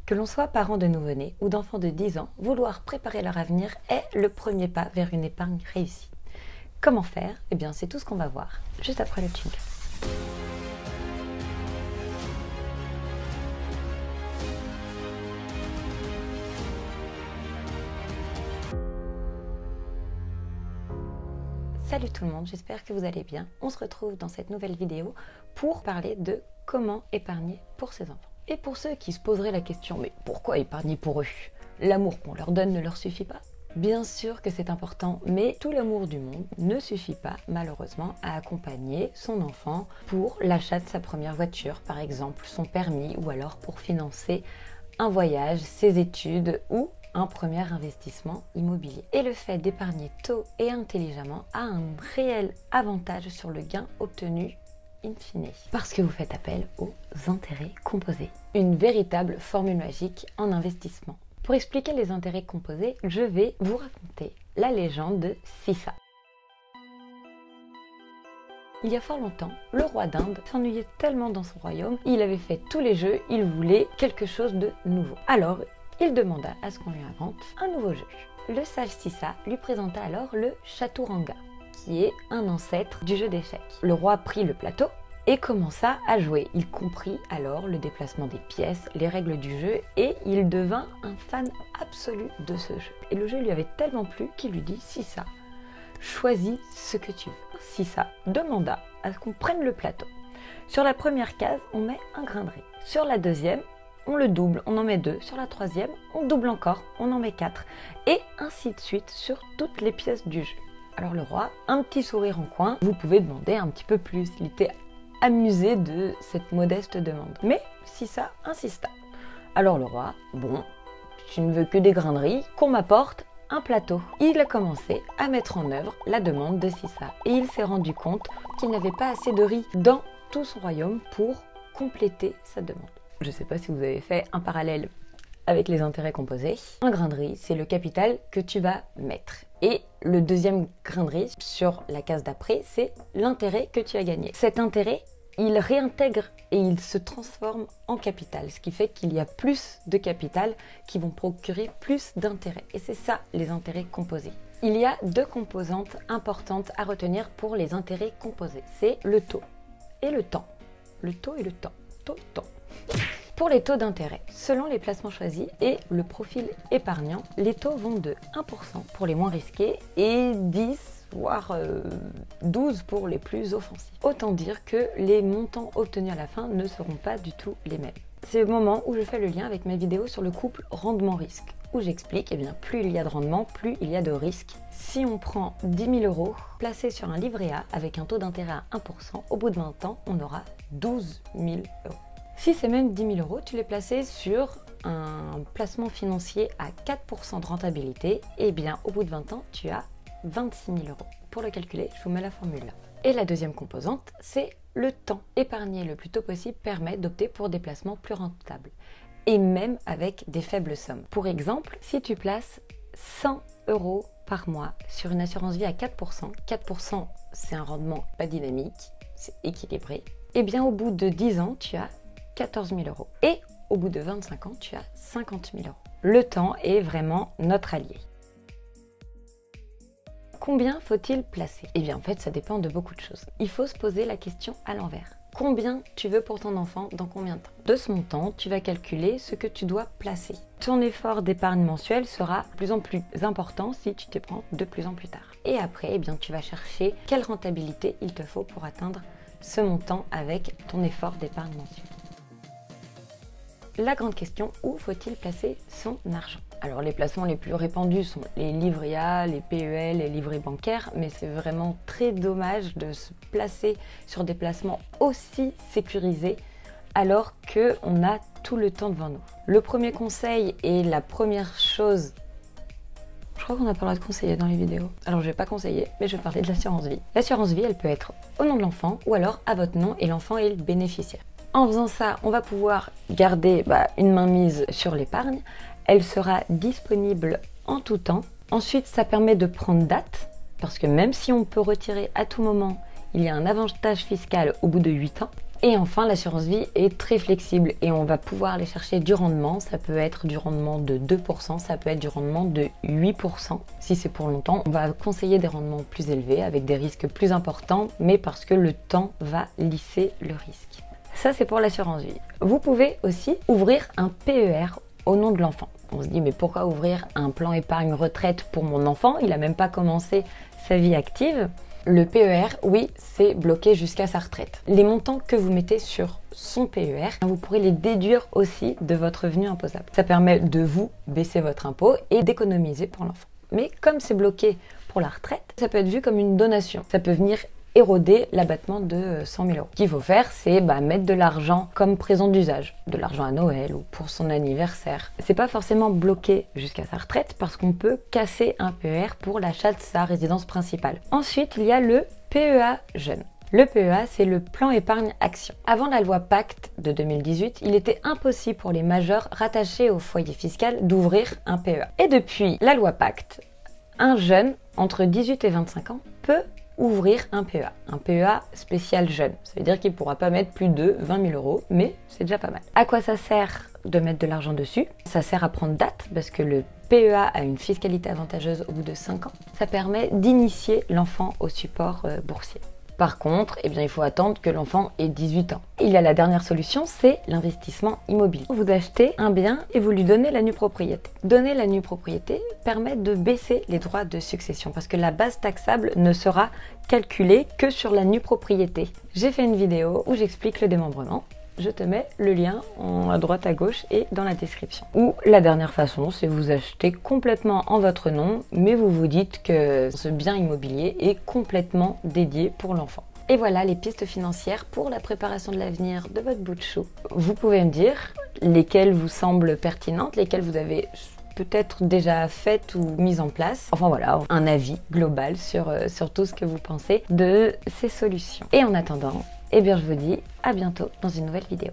Que l'on soit parent de nouveau-nés ou d'enfants de 10 ans, vouloir préparer leur avenir est le premier pas vers une épargne réussie. Comment faire? Eh bien, c'est tout ce qu'on va voir juste après le jingle. Salut tout le monde, j'espère que vous allez bien. On se retrouve dans cette nouvelle vidéo pour parler de comment épargner pour ses enfants. Et pour ceux qui se poseraient la question, mais pourquoi épargner pour eux? L'amour qu'on leur donne ne leur suffit pas? Bien sûr que c'est important, mais tout l'amour du monde ne suffit pas, malheureusement, à accompagner son enfant pour l'achat de sa première voiture, par exemple, son permis, ou alors pour financer un voyage, ses études ou un premier investissement immobilier. Et le fait d'épargner tôt et intelligemment a un réel avantage sur le gain obtenu in fine, parce que vous faites appel aux intérêts composés. Une véritable formule magique en investissement. Pour expliquer les intérêts composés, je vais vous raconter la légende de Sissa. Il y a fort longtemps, le roi d'Inde s'ennuyait tellement dans son royaume, il avait fait tous les jeux, il voulait quelque chose de nouveau. Alors, il demanda à ce qu'on lui invente un nouveau jeu. Le sage Sissa lui présenta alors le Chaturanga, qui est un ancêtre du jeu d'échecs. Le roi prit le plateau et commença à jouer. Il comprit alors le déplacement des pièces, les règles du jeu, et il devint un fan absolu de ce jeu. Et le jeu lui avait tellement plu qu'il lui dit: Sissa, choisis ce que tu veux. Sissa demanda à ce qu'on prenne le plateau. Sur la première case, on met un grain de riz. Sur la deuxième, on le double, on en met 2. Sur la troisième, on double encore, on en met 4. Et ainsi de suite sur toutes les pièces du jeu. Alors le roi, un petit sourire en coin, vous pouvez demander un petit peu plus. Il était amusé de cette modeste demande. Mais Sissa insista. Alors le roi, bon, tu ne veux que des grains de riz, qu'on m'apporte un plateau. Il a commencé à mettre en œuvre la demande de Sissa. Et il s'est rendu compte qu'il n'avait pas assez de riz dans tout son royaume pour compléter sa demande. Je ne sais pas si vous avez fait un parallèle avec les intérêts composés. Un grain de riz, c'est le capital que tu vas mettre. Et le deuxième grain de riz, sur la case d'après, c'est l'intérêt que tu as gagné. Cet intérêt, il réintègre et il se transforme en capital, ce qui fait qu'il y a plus de capital qui vont procurer plus d'intérêts. Et c'est ça, les intérêts composés. Il y a 2 composantes importantes à retenir pour les intérêts composés. C'est le taux et le temps. Le taux et le temps. Temps. Pour les taux d'intérêt, selon les placements choisis et le profil épargnant, les taux vont de 1% pour les moins risqués et 10 voire 12 pour les plus offensifs. Autant dire que les montants obtenus à la fin ne seront pas du tout les mêmes. C'est le moment où je fais le lien avec ma vidéo sur le couple rendement-risque, où j'explique, eh bien, plus il y a de rendement, plus il y a de risque. Si on prend 10 000 € placés sur un livret A avec un taux d'intérêt à 1%, au bout de 20 ans, on aura 12 000 €. Si c'est même 10 000 €, tu l'es placé sur un placement financier à 4% de rentabilité, et bien au bout de 20 ans, tu as 26 000 €. Pour le calculer, je vous mets la formule là. Et la deuxième composante, c'est le temps. Épargner le plus tôt possible permet d'opter pour des placements plus rentables, et même avec des faibles sommes. Pour exemple, si tu places 100 € par mois sur une assurance vie à 4%, 4% c'est un rendement pas dynamique, c'est équilibré, et bien au bout de 10 ans, tu as 14 000 €. Et au bout de 25 ans, tu as 50 000 €. Le temps est vraiment notre allié. Combien faut-il placer? Eh bien en fait, ça dépend de beaucoup de choses. Il faut se poser la question à l'envers. Combien tu veux pour ton enfant dans combien de temps? De ce montant, tu vas calculer ce que tu dois placer. Ton effort d'épargne mensuel sera de plus en plus important si tu te prends de plus en plus tard. Et après, eh bien, tu vas chercher quelle rentabilité il te faut pour atteindre ce montant avec ton effort d'épargne mensuel. La grande question, où faut-il placer son argent? Alors les placements les plus répandus sont les livrets A, les PEL, les livrets bancaires, mais c'est vraiment très dommage de se placer sur des placements aussi sécurisés alors qu'on a tout le temps devant nous. Le premier conseil et la première chose, je crois qu'on n'a pas le droit de conseiller dans les vidéos. Alors je vais pas conseiller, mais je vais parler de l'assurance vie. L'assurance vie, elle peut être au nom de l'enfant ou alors à votre nom et l'enfant est le bénéficiaire. En faisant ça, on va pouvoir garder une mainmise sur l'épargne. Elle sera disponible en tout temps. Ensuite, ça permet de prendre date, parce que même si on peut retirer à tout moment, il y a un avantage fiscal au bout de 8 ans. Et enfin, l'assurance vie est très flexible et on va pouvoir aller chercher du rendement. Ça peut être du rendement de 2%, ça peut être du rendement de 8%. Si c'est pour longtemps, on va conseiller des rendements plus élevés avec des risques plus importants, mais parce que le temps va lisser le risque. Ça, c'est pour l'assurance vie. Vous pouvez aussi ouvrir un PER au nom de l'enfant. On se dit, mais pourquoi ouvrir un plan épargne retraite pour mon enfant? Il n'a même pas commencé sa vie active. Le PER, oui, c'est bloqué jusqu'à sa retraite. Les montants que vous mettez sur son PER, vous pourrez les déduire aussi de votre revenu imposable. Ça permet de vous baisser votre impôt et d'économiser pour l'enfant. Mais comme c'est bloqué pour la retraite, ça peut être vu comme une donation. Ça peut venir éroder l'abattement de 100 000 euros. Ce qu'il faut faire, c'est mettre de l'argent comme présent d'usage, de l'argent à Noël ou pour son anniversaire. C'est pas forcément bloqué jusqu'à sa retraite parce qu'on peut casser un PER pour l'achat de sa résidence principale. Ensuite, il y a le PEA jeune. Le PEA, c'est le plan épargne action. Avant la loi Pacte de 2018, il était impossible pour les majeurs rattachés au foyer fiscal d'ouvrir un PEA. Et depuis la loi Pacte, un jeune entre 18 et 25 ans peut ouvrir un PEA spécial jeune. Ça veut dire qu'il ne pourra pas mettre plus de 20 000 euros, mais c'est déjà pas mal. À quoi ça sert de mettre de l'argent dessus? Ça sert à prendre date, parce que le PEA a une fiscalité avantageuse au bout de 5 ans. Ça permet d'initier l'enfant au support boursier. Par contre, il faut attendre que l'enfant ait 18 ans. Il y a la dernière solution, c'est l'investissement immobilier. Vous achetez un bien et vous lui donnez la nue propriété. Donner la nue propriété permet de baisser les droits de succession parce que la base taxable ne sera calculée que sur la nue propriété. J'ai fait une vidéo où j'explique le démembrement. Je te mets le lien à droite à gauche et dans la description. Ou la dernière façon, c'est vous acheter complètement en votre nom, mais vous vous dites que ce bien immobilier est complètement dédié pour l'enfant. Et voilà les pistes financières pour la préparation de l'avenir de votre bout de chou. Vous pouvez me dire lesquelles vous semblent pertinentes, lesquelles vous avez peut-être déjà faites ou mises en place. Enfin voilà, un avis global sur tout ce que vous pensez de ces solutions. Et en attendant, je vous dis à bientôt dans une nouvelle vidéo.